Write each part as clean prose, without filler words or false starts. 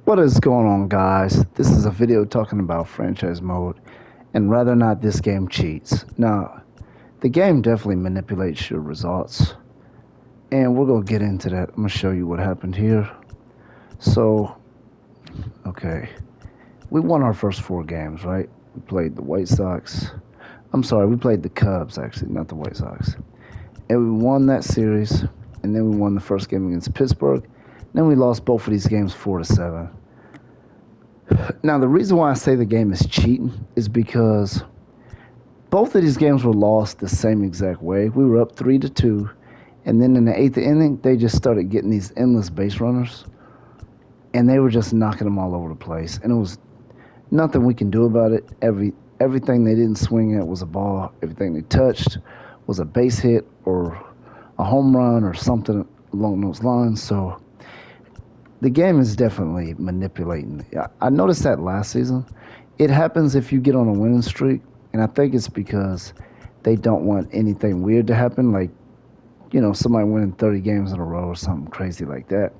What is going on, guys? This is a video talking about franchise mode and whether or not this game cheats. Now, the game definitely manipulates your results, and we're going to get into that. I'm going to show you what happened here. So, okay, we won our first four games, right? We played the White Sox. I'm sorry, we played the Cubs, actually, not the White Sox. And we won that series, and then we won the first game against Pittsburgh. Then we lost both of these games 4-7. Now, the reason why I say the game is cheating is because both of these games were lost the same exact way. We were up 3-2, and then in the eighth inning, they just started getting these endless base runners, and they were just knocking them all over the place. And it was nothing we can do about it. Everything they didn't swing at was a ball. Everything they touched was a base hit or a home run or something along those lines. So the game is definitely manipulating. I noticed that last season. It happens if you get on a winning streak, and I think it's because they don't want anything weird to happen, like somebody winning 30 games in a row or something crazy like that.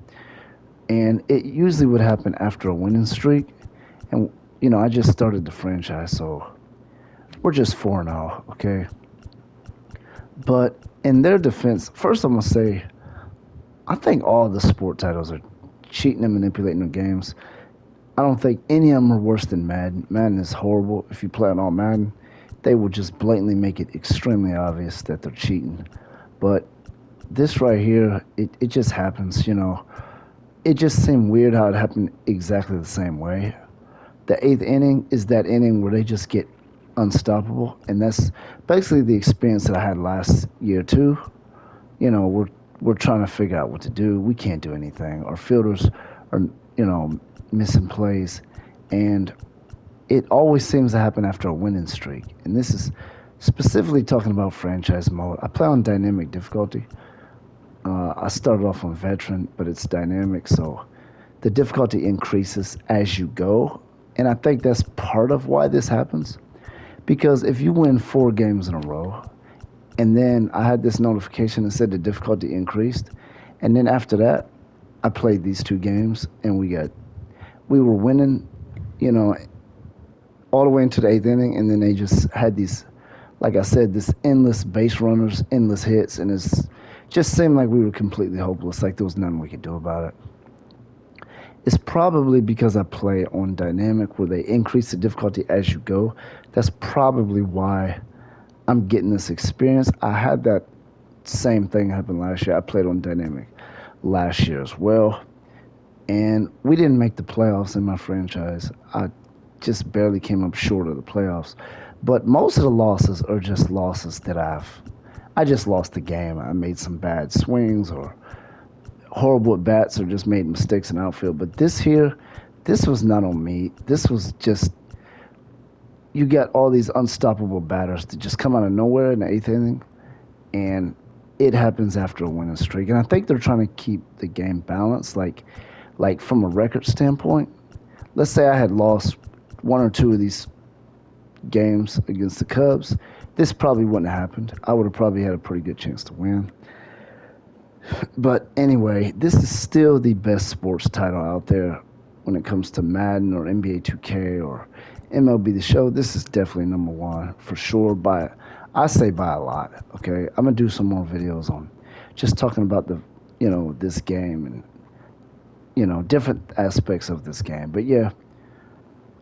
And it usually would happen after a winning streak. And I just started the franchise, so we're just 4-0, okay? But in their defense, first I'm gonna say I think all the sport titles are cheating and manipulating the games. I don't think any of them are worse than Madden. Madden is horrible. If you play it on Madden, they will just blatantly make it extremely obvious that they're cheating. But this right here, it just happens. It just seemed weird how it happened exactly the same way. The eighth inning is that inning where they just get unstoppable, and that's basically the experience that I had last year too. We're trying to figure out what to do. We can't do anything. Our fielders are missing plays, and it always seems to happen after a winning streak. And this is specifically talking about franchise mode. I play on dynamic difficulty. I started off on veteran, but it's dynamic, so the difficulty increases as you go. And I think that's part of why this happens. Because if you win four games in a row, and then I had this notification that said the difficulty increased, and then after that, I played these two games, and we were winning, you know, all the way into the eighth inning, and then they just had these, like I said, this endless base runners, endless hits, and it's just seemed like we were completely hopeless, like there was nothing we could do about it. It's probably because I play on dynamic where they increase the difficulty as you go. That's probably why I'm getting this experience. I had that same thing happen last year. I played on dynamic last year as well, and we didn't make the playoffs in my franchise. I just barely came up short of the playoffs. But most of the losses are just losses that I just lost the game. I made some bad swings or horrible at bats or just made mistakes in outfield. But this here, this was not on me. This was just you got all these unstoppable batters that just come out of nowhere in the eighth inning, and it happens after a winning streak. And I think they're trying to keep the game balanced, like from a record standpoint. Let's say I had lost one or two of these games against the Cubs, this probably wouldn't have happened. I would have probably had a pretty good chance to win. But anyway, this is still the best sports title out there when it comes to Madden or NBA 2K or MLB The Show. This is definitely number one for sure. I say by a lot. Okay, I'm gonna do some more videos on just talking about this game and different aspects of this game. But yeah,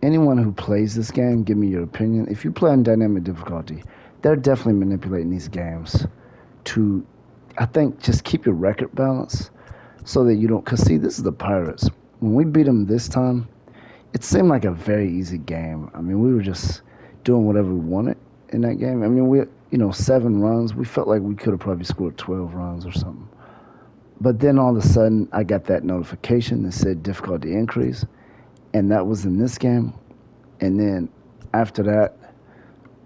anyone who plays this game, give me your opinion. If you play on dynamic difficulty, they're definitely manipulating these games to, I think, just keep your record balance so that you don't. Because, see, this is the Pirates. When we beat them this time, it seemed like a very easy game. I mean, we were just doing whatever we wanted in that game. I mean, 7 runs. We felt like we could have probably scored 12 runs or something. But then all of a sudden, I got that notification that said difficulty increase, and that was in this game. And then after that,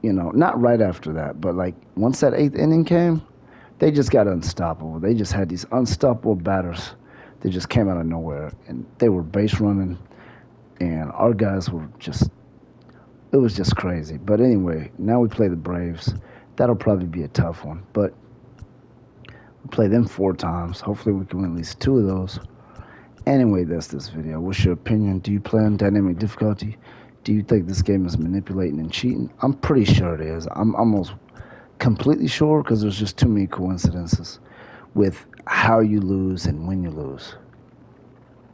not right after that, but like once that eighth inning came, they just got unstoppable. They just had these unstoppable batters that just came out of nowhere, and they were base running, and our guys were just, it was just crazy. But anyway, now we play the Braves. That'll probably be a tough one, but we play them 4 times. Hopefully we can win at least 2 of those. Anyway, that's this video. What's your opinion? Do you play on dynamic difficulty? Do you think this game is manipulating and cheating? I'm pretty sure it is. I'm almost completely sure because there's just too many coincidences with how you lose and when you lose.